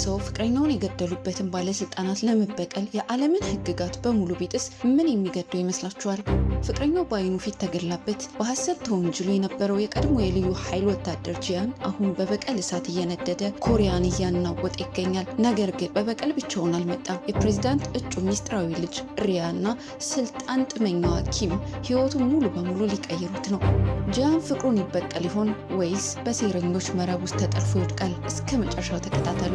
ሰው ፍቅረኛውን የገደሉበትን ባለስልጣናት ለመበቀል የዓለምን ሕግጋት በሙሉ ቢጥስ ምን የሚገደው ይመስላችኋል? ፍቅረኛው በአይኑ ፊት ተገላበት በሐሰት ተወንጅሎ የነበረው የቀድሞ የልዩ ኃይል ወታደር ጂያን አሁን በበቀል እሳት እየነደደ ኮሪያን እያናወጠ ይገኛል። ነገር ግን በበቀል ብቻውን አልመጣም። የፕሬዝዳንት እጩ ሚስጥራዊ ልጅ ሪያ እና ስልጣን ጥመኛዋ ኪም ሕይወቱን ሙሉ በሙሉ ሊቀይሩት ነው። ጂያን ፍቅሩን ይበቀል ይሆን ወይስ በሴረኞች መረብ ውስጥ ተጠልፎ ይወድቃል? እስከ መጨረሻው ተከታተሉ።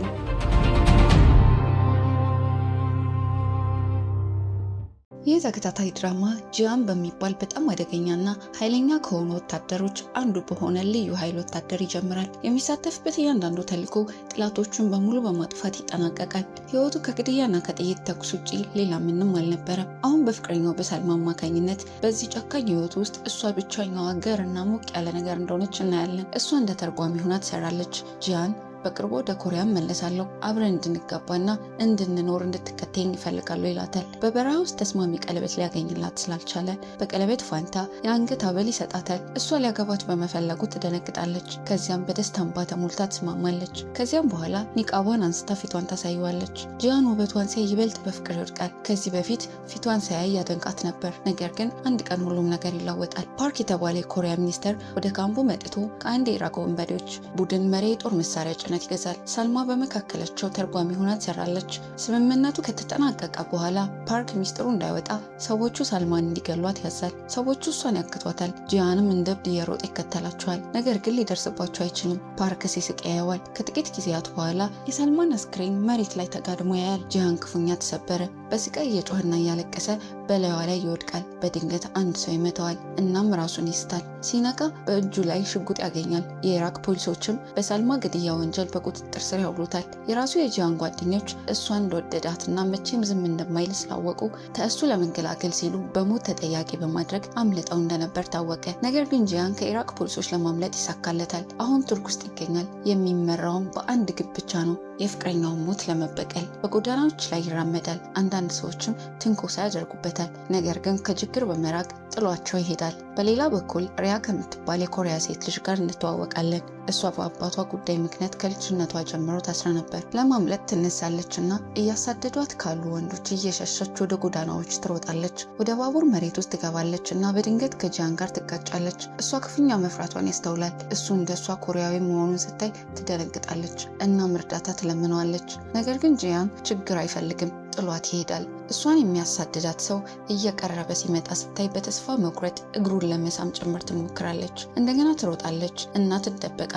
ይህ ተከታታይ ድራማ ጂያን በሚባል በጣም አደገኛና ኃይለኛ ከሆኑ ወታደሮች አንዱ በሆነ ልዩ ኃይል ወታደር ይጀምራል። የሚሳተፍበት እያንዳንዱ ተልዕኮ ጠላቶቹን በሙሉ በማጥፋት ይጠናቀቃል። ሕይወቱ ከግድያና ከጥይት ተኩስ ውጪ ሌላ ምንም አልነበረም። አሁን በፍቅረኛው በሰልማ አማካኝነት በዚህ ጨካኝ ሕይወት ውስጥ እሷ ብቸኛዋ ገርና ሞቅ ያለ ነገር እንደሆነች እናያለን። እሷ እንደ ተርጓሚ ሆና ትሰራለች። ጂያን በቅርቡ ወደ ኮሪያ መለሳለሁ፣ አብረን እንድንጋባና እንድንኖር እንድትከተኝ ይፈልጋሉ ይላታል። በበረሃ ውስጥ ተስማሚ ቀለበት ሊያገኝላት ስላልቻለ በቀለበት ፋንታ የአንገት ሐብል ይሰጣታል። እሷ ሊያገባት በመፈለጉ ትደነግጣለች። ከዚያም በደስታ እንባ ተሞልታ ትስማማለች። ከዚያም በኋላ ኒቃቧን አንስታ ፊቷን ታሳየዋለች። ጂያን ውበቷን ሲያይ ይበልጥ በፍቅር ይወድቃል። ከዚህ በፊት ፊቷን ሳያይ ያደንቃት ነበር። ነገር ግን አንድ ቀን ሁሉም ነገር ይለወጣል። ፓርክ የተባለ የኮሪያ ሚኒስተር ወደ ካምፑ መጥቶ ከአንድ የኢራቅ ወንበዴዎች ቡድን መሪ የጦር መሳሪያ ጭነት ይገዛል። ሰልማ በመካከላቸው ተርጓሚ ሆና ትሰራለች። ስምምነቱ ከተጠናቀቀ በኋላ ፓርክ ሚስጥሩ እንዳይወጣ ሰዎቹ ሰልማን እንዲገሏት ያዛል። ሰዎቹ እሷን ያክቷታል። ጂያንም እንደ እብድ እየሮጠ ይከተላቸዋል። ነገር ግን ሊደርስባቸው አይችልም። ፓርክ ሲስቅ ያየዋል። ከጥቂት ጊዜያት በኋላ የሰልማን አስክሬን መሬት ላይ ተጋድሞ ያያል። ጂያን ክፉኛ ተሰበረ። በስቃይ እየጮህና እያለቀሰ በላይዋ ላይ ይወድቃል። በድንገት አንድ ሰው ይመታዋል። እናም ራሱን ይስታል። ሲነቃ በእጁ ላይ ሽጉጥ ያገኛል። የኢራቅ ፖሊሶችም በሰልማ ግድያ ወንጀል በቁጥጥር ስር ያውሉታል። የራሱ የጂያን ጓደኞች እሷን እንደወደዳትና መቼም ዝም እንደማይል ስላወቁ ከእሱ ለመገላገል ሲሉ በሞት ተጠያቂ በማድረግ አምልጠው እንደነበር ታወቀ። ነገር ግን ጂያን ከኢራቅ ፖሊሶች ለማምለጥ ይሳካለታል። አሁን ቱርክ ውስጥ ይገኛል። የሚመራውም በአንድ ግብ ብቻ ነው፣ የፍቅረኛውን ሞት ለመበቀል። በጎዳናዎች ላይ ይራመዳል። አንዳንድ ሰዎችም ትንኮሳ ያደርጉበታል። ነገር ግን ከችግር በመራቅ ጥሏቸው ይሄዳል። በሌላ በኩል ሪያ ከምትባል የኮሪያ ሴት ልጅ ጋር እንተዋወቃለን። እሷ በአባቷ ጉዳይ ምክንያት ከልጅነቷ ጀምሮ ታስራ ነበር። ለማምለጥ ትነሳለች እና እያሳደዷት ካሉ ወንዶች እየሸሸች ወደ ጎዳናዎች ትሮጣለች። ወደ ባቡር መሬት ውስጥ ትገባለች እና በድንገት ከጂያን ጋር ትጋጫለች። እሷ ክፉኛ መፍራቷን ያስተውላል። እሱ እንደሷ ኮሪያዊ መሆኑን ስታይ ትደነግጣለች እናም እርዳታ ትለምነዋለች። ነገር ግን ጂያን ችግር አይፈልግም፣ ጥሏት ይሄዳል። እሷን የሚያሳድዳት ሰው እየቀረበ ሲመጣ ስታይ በተስፋ መቁረጥ እግሩን ለመሳም ጭምር ትሞክራለች። እንደገና ትሮጣለች እና ትደበቃለች።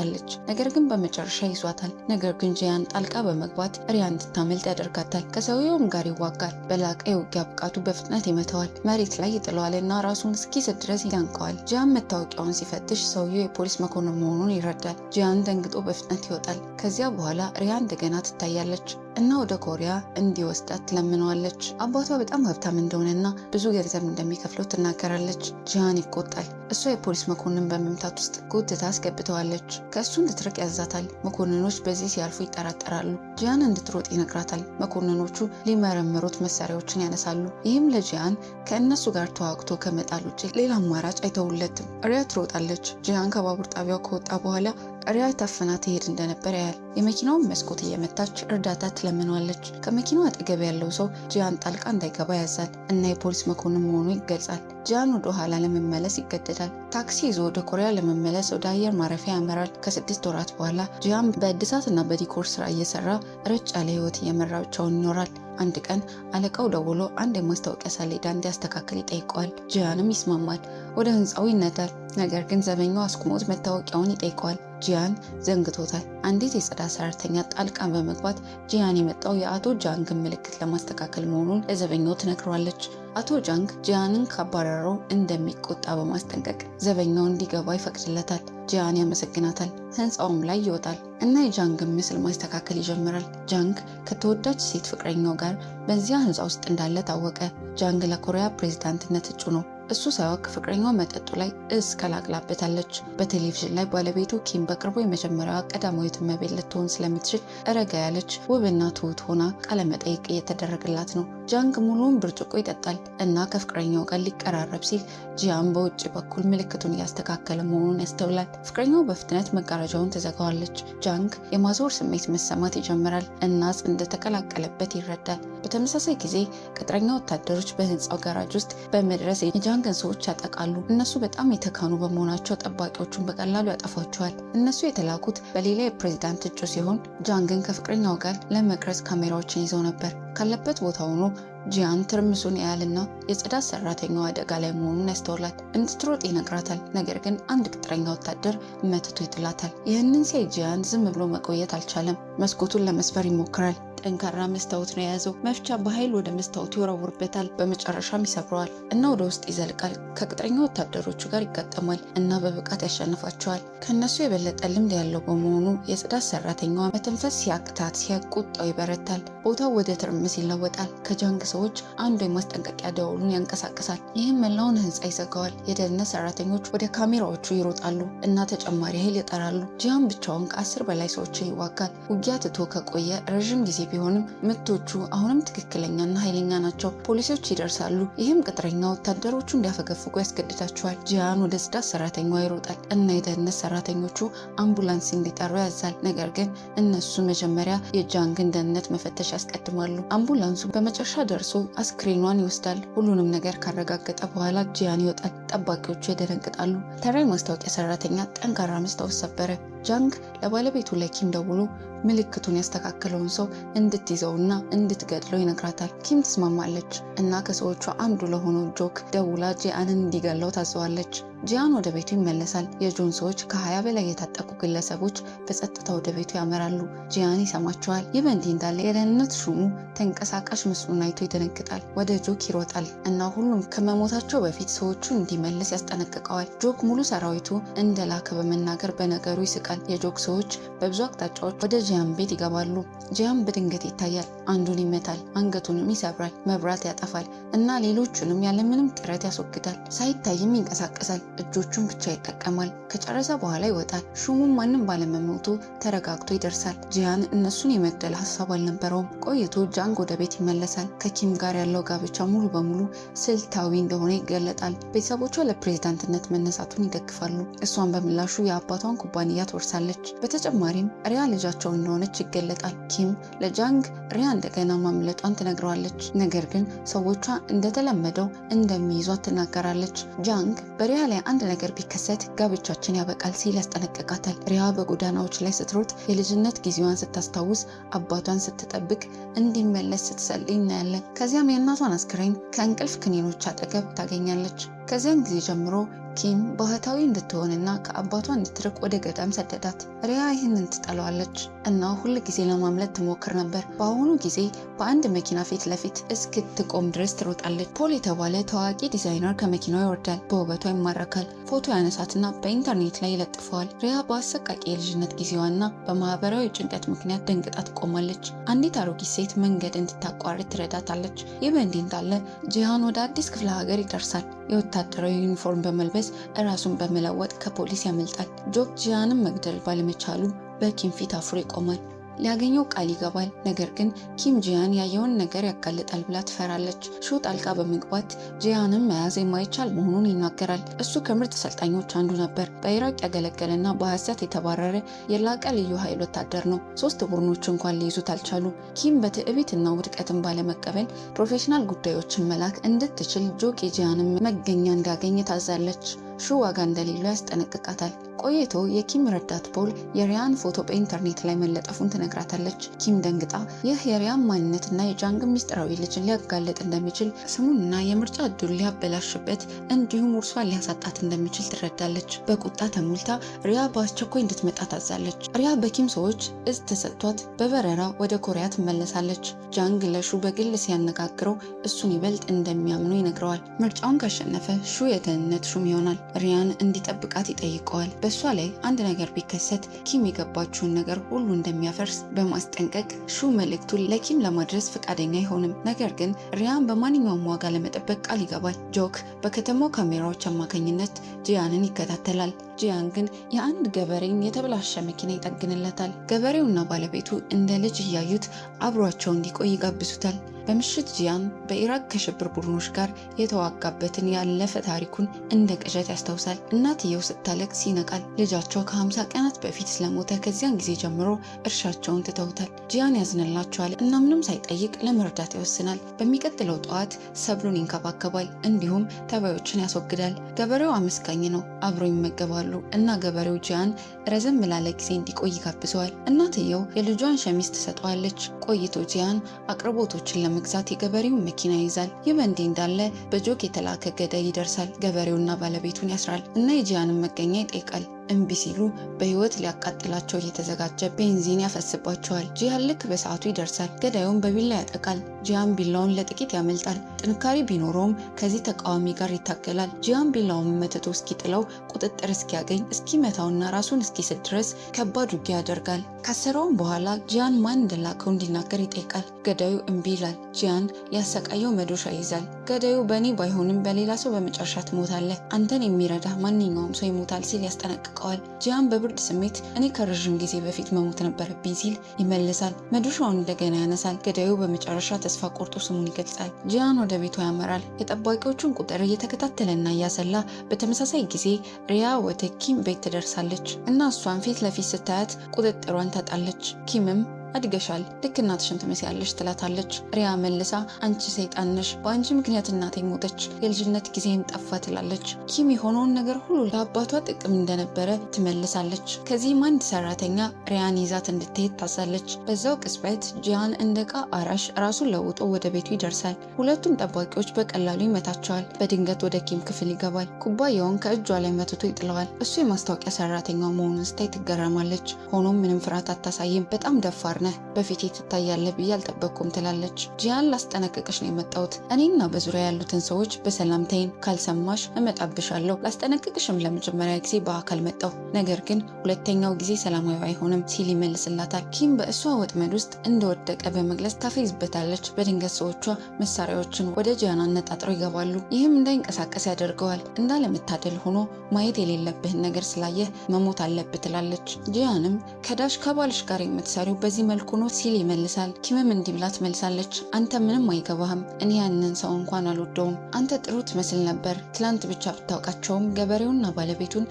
ነገር ግን በመጨረሻ ይዟታል። ነገር ግን ጂያን ጣልቃ በመግባት ሪያ እንድታመልጥ ያደርጋታል። ከሰውየውም ጋር ይዋጋል። በላቀ የውጊያ ብቃቱ በፍጥነት ይመታዋል። መሬት ላይ ይጥለዋል እና ራሱን እስኪስት ድረስ ያንቀዋል። ጂያን መታወቂያውን ሲፈትሽ ሰውየው የፖሊስ መኮንን መሆኑን ይረዳል። ጂያን ደንግጦ በፍጥነት ይወጣል። ከዚያ በኋላ ሪያ እንደገና ትታያለች እና ወደ ኮሪያ እንዲወስዳት ትለምነዋለች። አባቷ በጣም ሀብታም እንደሆነና ብዙ ገንዘብ እንደሚከፍለው ትናገራለች። ጂያን ይቆጣል። እሷ የፖሊስ መኮንን በመምታት ውስጥ ጎትታ አስገብተዋለች። ከእሱ እንድትርቅ ያዛታል። መኮንኖች በዚህ ሲያልፉ ይጠራጠራሉ። ጂያን እንድትሮጥ ይነግራታል። መኮንኖቹ ሊመረምሩት መሳሪያዎችን ያነሳሉ። ይህም ለጂያን ከእነሱ ጋር ተዋግቶ ከመጣል ውጭ ሌላ አማራጭ አይተውለትም። ሪያ ትሮጣለች። ጂያን ከባቡር ጣቢያው ከወጣ በኋላ ሪያ ታፍና ትሄድ እንደነበር ያያል። የመኪናውን መስኮት እየመታች እርዳታ ትለምነዋለች። ከመኪናው አጠገብ ያለው ሰው ጂያን ጣልቃ እንዳይገባ ያዛል እና የፖሊስ መኮንን መሆኑ ይገልጻል። ጂያን ወደ ኋላ ለመመለስ ይገደዳል። ታክሲ ይዞ ወደ ኮሪያ ለመመለስ ወደ አየር ማረፊያ ያመራል። ከ6 ወራት በኋላ ጂያን በእድሳት እና በዲኮር ስራ እየሰራ ረጭ ያለ ህይወት እየመራ ብቻውን ይኖራል። አንድ ቀን አለቃው ደውሎ አንድ የማስታወቂያ ሰሌዳ እንዲያስተካክል ይጠይቀዋል። ጂያንም ይስማማል። ወደ ህንፃው ይነዳል። ነገር ግን ዘበኛው አስቁሞት መታወቂያውን ይጠይቀዋል። ጂያን ዘንግቶታል። አንዲት የጽዳት ሰራተኛ ጣልቃ በመግባት ጂያን የመጣው የአቶ ጃንግን ምልክት ለማስተካከል መሆኑን ለዘበኛው ትነግረዋለች። አቶ ጃንግ ጂያንን ካባረረው እንደሚቆጣ በማስጠንቀቅ ዘበኛው እንዲገባ ይፈቅድለታል። ጂያን ያመሰግናታል። ህንፃውም ላይ ይወጣል እና የጃንግን ምስል ማስተካከል ይጀምራል። ጃንግ ከተወዳጅ ሴት ፍቅረኛው ጋር በዚያ ህንፃ ውስጥ እንዳለ ታወቀ። ጃንግ ለኮሪያ ፕሬዝዳንትነት እጩ ነው። እሱ ሳያውቅ ፍቅረኛው መጠጡ ላይ እስከላቅላበታለች። በቴሌቪዥን ላይ ባለቤቱ ኪም በቅርቡ የመጀመሪያዋ ቀዳማዊት እመቤት ልትሆን ስለምትችል ረጋ ያለች ውብና ትሁት ሆና ቃለመጠይቅ እየተደረገላት ነው። ጃንግ ሙሉውን ብርጭቆ ይጠጣል እና ከፍቅረኛው ጋር ሊቀራረብ ሲል ጂያን በውጭ በኩል ምልክቱን እያስተካከለ መሆኑን ያስተውላል። ፍቅረኛው በፍጥነት መጋረጃውን ትዘጋዋለች። ጃንግ የማዞር ስሜት መሰማት ይጀምራል እና አጽ እንደተቀላቀለበት ይረዳል። በተመሳሳይ ጊዜ ቅጥረኛ ወታደሮች በህንፃው ጋራጅ ውስጥ በመድረስ የጃንግን ሰዎች ያጠቃሉ። እነሱ በጣም የተካኑ በመሆናቸው ጠባቂዎቹን በቀላሉ ያጠፏቸዋል። እነሱ የተላኩት በሌላ የፕሬዝዳንት እጩ ሲሆን ጃንግን ከፍቅረኛው ጋር ለመቅረጽ ካሜራዎችን ይዘው ነበር። ካለበት ቦታ ሆኖ ጂያን ትርምሱን ያያልና የጽዳት ሰራተኛው አደጋ ላይ መሆኑን ያስተውላል። እንድትሮጥ ይነግራታል። ነገር ግን አንድ ቅጥረኛ ወታደር መትቶ ይጥላታል። ይህንን ሲያይ ጂያን ዝም ብሎ መቆየት አልቻለም። መስኮቱን ለመስበር ይሞክራል። ጠንካራ መስታወት ነው የያዘው። መፍቻ በኃይል ወደ መስታወቱ ይወረውርበታል። በመጨረሻም ይሰብረዋል እና ወደ ውስጥ ይዘልቃል። ከቅጥረኛ ወታደሮቹ ጋር ይጋጠማል እና በብቃት ያሸንፋቸዋል። ከእነሱ የበለጠ ልምድ ያለው በመሆኑ የጽዳት ሰራተኛዋ መተንፈስ ሲያቅታት ቁጣው ይበረታል። ቦታው ወደ ትርምስ ይለወጣል። ከጃንግ ሰዎች አንዱ የማስጠንቀቂያ ደወሉን ያንቀሳቅሳል። ይህም መላውን ህንፃ ይዘጋዋል። የደህንነት ሰራተኞች ወደ ካሜራዎቹ ይሮጣሉ እና ተጨማሪ ኃይል ይጠራሉ። ጂያን ብቻውን ከ10 በላይ ሰዎችን ይዋጋል። ውጊያ ትቶ ከቆየ ረዥም ጊዜ ቢሆንም ምቶቹ አሁንም ትክክለኛና ኃይለኛ ናቸው። ፖሊሶች ይደርሳሉ። ይህም ቅጥረኛ ወታደሮቹ እንዲያፈገፍጉ ያስገድዳቸዋል። ጂያን ወደ ጽዳት ሰራተኛዋ ይሮጣል እና የደህንነት ሰራተኞቹ አምቡላንስ እንዲጠሩ ያዛል። ነገር ግን እነሱ መጀመሪያ የጃንግን ደህንነት መፈተሽ ያስቀድማሉ። አምቡላንሱ በመጨረሻ ደርሶ አስክሬኗን ይወስዳል። ሁሉንም ነገር ካረጋገጠ በኋላ ጂያን ይወጣል። ጠባቂዎቹ ይደነግጣሉ። ተራ ማስታወቂያ ሰራተኛ ጠንካራ መስታወት ሰበረ። ጃንግ ለባለቤቱ ለኪም ደውሎ ምልክቱን ያስተካከለውን ሰው እንድትይዘውና እንድትገድለው ይነግራታል። ኪም ትስማማለች እና ከሰዎቿ አንዱ ለሆነው ጆክ ደውላ ጂያንን እንዲገለው ታዘዋለች። ጂያን ወደ ቤቱ ይመለሳል። የጆን ሰዎች ከ20 በላይ የታጠቁ ግለሰቦች በጸጥታ ወደ ቤቱ ያመራሉ። ጂያን ይሰማቸዋል። ይህ በእንዲህ እንዳለ የደህንነት ሹሙ ተንቀሳቃሽ ምስሉን አይቶ ይደነግጣል። ወደ ጆክ ይሮጣል እና ሁሉም ከመሞታቸው በፊት ሰዎቹ እንዲመልስ ያስጠነቅቀዋል። ጆክ ሙሉ ሰራዊቱ እንደላከ በመናገር በነገሩ ይስቃል። የጆክ ሰዎች በብዙ አቅጣጫዎች ወደ ጂያን ቤት ይገባሉ። ጂያን በድንገት ይታያል። አንዱን ይመታል፣ አንገቱንም ይሰብራል፣ መብራት ያጠፋል እና ሌሎቹንም ያለምንም ጥረት ያስወግዳል። ሳይታይም ይንቀሳቀሳል። እጆቹን ብቻ ይጠቀማል። ከጨረሰ በኋላ ይወጣል። ሹሙም ማንም ባለመሞቱ ተረጋግቶ ይደርሳል። ጂያን እነሱን የመግደል ሀሳብ አልነበረውም። ቆይቶ ጃንግ ወደ ቤት ይመለሳል። ከኪም ጋር ያለው ጋብቻ ሙሉ በሙሉ ስልታዊ እንደሆነ ይገለጣል። ቤተሰቦቿ ለፕሬዝዳንትነት መነሳቱን ይደግፋሉ። እሷን በምላሹ የአባቷን ኩባንያ ትወርሳለች። በተጨማሪም ሪያ ልጃቸው እንደሆነች ይገለጣል። ኪም ለጃንግ ሪያ እንደገና ማምለጧን ትነግረዋለች። ነገር ግን ሰዎቿ እንደተለመደው እንደሚይዟት ትናገራለች። ጃንግ በሪያ ላይ አንድ ነገር ቢከሰት ጋብቻችን ያበቃል ሲል ያስጠነቅቃታል። ሪያ በጎዳናዎች ላይ ስትሮጥ የልጅነት ጊዜዋን ስታስታውስ አባቷን ስትጠብቅ እንዲመለስ ስትጸልይ እናያለን። ከዚያም የእናቷን አስክሬን ከእንቅልፍ ክኒኖች አጠገብ ታገኛለች። ከዚያን ጊዜ ጀምሮ ኪም ባህታዊ እንድትሆንና ከአባቷ እንድትርቅ ወደ ገዳም ሰደዳት። ሪያ ይህንን ትጠላዋለች እና ሁል ጊዜ ለማምለጥ ትሞክር ነበር። በአሁኑ ጊዜ በአንድ መኪና ፊት ለፊት እስክትቆም ድረስ ትሮጣለች። ፖል የተባለ ታዋቂ ዲዛይነር ከመኪናው ይወርዳል። በውበቷ ይማረካል። ፎቶ ያነሳትና በኢንተርኔት ላይ ይለጥፈዋል። ሪያ በአሰቃቂ የልጅነት ጊዜዋና በማህበራዊ ጭንቀት ምክንያት ደንግጣ ትቆማለች። አንዲት አሮጊት ሴት መንገድ እንድታቋርጥ ትረዳታለች። ይህ በእንዲህ እንዳለ ጂያን ወደ አዲስ ክፍለ ሀገር ይደርሳል። የወታደራዊ ዩኒፎርም በመልበስ ራሱን በመለወጥ ከፖሊስ ያመልጣል። ጆክ ጂያንን መግደል ባለመቻሉ በኪም ፊት አፍሮ ይቆማል። ሊያገኘው ቃል ይገባል። ነገር ግን ኪም ጂያን ያየውን ነገር ያጋልጣል ብላ ትፈራለች። ሹ ጣልቃ በመግባት ጂያንን መያዝ የማይቻል መሆኑን ይናገራል። እሱ ከምርጥ ሰልጣኞች አንዱ ነበር። በኢራቅ ያገለገለና በሐሰት የተባረረ የላቀ ልዩ ኃይል ወታደር ነው። 3 ቡድኖች እንኳን ሊይዙት አልቻሉ። ኪም በትዕቢትና ውድቀትን ባለመቀበል ፕሮፌሽናል ጉዳዮችን መላክ እንድትችል ጆክ የጂያንን መገኛ እንዲያገኝ ታዛለች። ሹ ዋጋ እንደሌለው ያስጠነቅቃታል። ቆይቶ የኪም ረዳት ፖል የሪያን ፎቶ በኢንተርኔት ላይ መለጠፉን ትነግራታለች። ኪም ደንግጣ ይህ የሪያን ማንነትና የጃንግ ሚስጥራዊ ልጅን ሊያጋለጥ እንደሚችል፣ ስሙንና የምርጫ እድሉ ሊያበላሽበት እንዲሁም ውርሷን ሊያሳጣት እንደሚችል ትረዳለች። በቁጣ ተሞልታ ሪያ በአስቸኳይ እንድትመጣ ታዛለች። ሪያ በኪም ሰዎች እዝ ተሰጥቷት በበረራ ወደ ኮሪያ ትመለሳለች። ጃንግ ለሹ በግል ሲያነጋግረው እሱን ይበልጥ እንደሚያምኑ ይነግረዋል። ምርጫውን ካሸነፈ ሹ የደህንነት ሹም ይሆናል። ሪያን እንዲጠብቃት ይጠይቀዋል። በእሷ ላይ አንድ ነገር ቢከሰት ኪም የገባችውን ነገር ሁሉ እንደሚያፈርስ በማስጠንቀቅ ሹ መልእክቱን ለኪም ለማድረስ ፈቃደኛ አይሆንም። ነገር ግን ሪያን በማንኛውም ዋጋ ለመጠበቅ ቃል ይገባል። ጆክ በከተማው ካሜራዎች አማካኝነት ጂያንን ይከታተላል። ጂያን ግን የአንድ ገበሬን የተበላሸ መኪና ይጠግንለታል። ገበሬውና ባለቤቱ እንደ ልጅ እያዩት አብሯቸው እንዲቆይ ይጋብዙታል። በምሽት ጂያን በኢራቅ ከሽብር ቡድኖች ጋር የተዋጋበትን ያለፈ ታሪኩን እንደ ቅዠት ያስታውሳል። እናትየው ስታለቅስ ይነቃል። ልጃቸው ከ50 ቀናት በፊት ስለሞተ ከዚያን ጊዜ ጀምሮ እርሻቸውን ትተውታል። ጂያን ያዝንላቸዋል እና ምንም ሳይጠይቅ ለመርዳት ይወስናል። በሚቀጥለው ጠዋት ሰብሉን ይንከባከባል፣ እንዲሁም ተባዮችን ያስወግዳል። ገበሬው አመስጋኝ ነው። አብሮ ይመገባሉ እና ገበሬው ጂያን ረዘም ላለ ጊዜ እንዲቆይ ጋብዘዋል። እናትየው የልጇን ሸሚዝ ትሰጠዋለች። ቆይቶ ጂያን አቅርቦቶችን ለመግዛት የገበሬውን መኪና ይይዛል። ይህ በእንዲህ እንዳለ በጆክ የተላከ ገዳይ ይደርሳል። ገበሬውና ባለቤቱን ያስራል እና የጂያንን መገኛ ይጠይቃል። እምቢ ሲሉ በህይወት ሊያቃጥላቸው እየተዘጋጀ ቤንዚን ያፈስባቸዋል። ጂያን ልክ በሰዓቱ ይደርሳል። ገዳዩን በቢላ ያጠቃል። ጂያን ቢላውን ለጥቂት ያመልጣል። ጥንካሬ ቢኖረውም ከዚህ ተቃዋሚ ጋር ይታገላል። ጂያን ቢላውን መትቶ እስኪጥለው፣ ቁጥጥር እስኪያገኝ፣ እስኪመታውና ራሱን እስኪስት ድረስ ከባድ ውጊያ ያደርጋል። ካሰረውም በኋላ ጂያን ማን እንደላከው እንዲናገር ይጠይቃል። ገዳዩ እምቢ ይላል። ጂያን ሊያሰቃየው መዶሻ ይይዛል። ገዳዩ በእኔ ባይሆንም በሌላ ሰው በመጨረሻ ትሞታለህ፣ አንተን የሚረዳ ማንኛውም ሰው ይሞታል ሲል ያስጠነቅቀዋል። ጂያን በብርድ ስሜት እኔ ከረዥም ጊዜ በፊት መሞት ነበረብኝ ሲል ይመልሳል። መዶሻውን እንደገና ያነሳል። ገዳዩ በመጨረሻ ተስፋ ቆርጦ ስሙን ይገልጻል። ጂያን ወደ ቤቱ ያመራል። የጠባቂዎቹን ቁጥር እየተከታተለና እያሰላ በተመሳሳይ ጊዜ ሪያ ወደ ኪም ቤት ትደርሳለች እና እሷን ፊት ለፊት ስታያት ቁጥጥሯን ታጣለች። ኪምም አድገሻል፣ ልክ እናትሽን ትመስያለሽ ትላታለች። ሪያ መልሳ አንቺ ሰይጣን ነሽ፣ በአንቺ ምክንያት እናቴ ሞተች፣ የልጅነት ጊዜም ጠፋ ትላለች። ኪም የሆነውን ነገር ሁሉ ለአባቷ ጥቅም እንደነበረ ትመልሳለች። ከዚህም አንድ ሰራተኛ ሪያን ይዛት እንድትሄድ ታዛለች። በዛው ቅጽበት ጂያን እንደ ዕቃ አራሽ ራሱን ለውጦ ወደ ቤቱ ይደርሳል። ሁለቱም ጠባቂዎች በቀላሉ ይመታቸዋል። በድንገት ወደ ኪም ክፍል ይገባል። ኩባያውን ከእጇ ላይ መትቶ ይጥለዋል። እሱ የማስታወቂያ ሰራተኛው መሆኑን ስታይ ትገረማለች። ሆኖም ምንም ፍርሃት አታሳይም። በጣም ደፋር ነህ፣ በፊቴ ትታያለህ ብዬ አልጠበቅኩም ትላለች። ጂያን ላስጠነቅቅሽ ነው የመጣሁት። እኔና በዙሪያ ያሉትን ሰዎች በሰላም ተይን፣ ካልሰማሽ እመጣብሻለሁ። ላስጠነቅቅሽም ለመጀመሪያ ጊዜ በአካል መጣሁ፣ ነገር ግን ሁለተኛው ጊዜ ሰላማዊ አይሆንም ሲል ይመልስላታል። ኪም በእሷ ወጥመድ ውስጥ እንደወደቀ በመግለጽ ታፌዝበታለች። በድንገት ሰዎቿ መሳሪያዎችን ወደ ጂያን አነጣጥረው ይገባሉ። ይህም እንዳይንቀሳቀስ ያደርገዋል። እንዳለመታደል ሆኖ ማየት የሌለብህን ነገር ስላየህ መሞት አለብህ ትላለች። ጂያንም ከዳሽ ከባልሽ ጋር የምትሰሪው በዚህ መልኩ ነው ሲል ይመልሳል። ኪምም እንዲህ ብላ ትመልሳለች፣ አንተ ምንም አይገባህም፣ እኔ ያንን ሰው እንኳን አልወደውም። አንተ ጥሩ ትመስል ነበር። ትላንት ብቻ ብታውቃቸውም ገበሬውና ባለቤቱን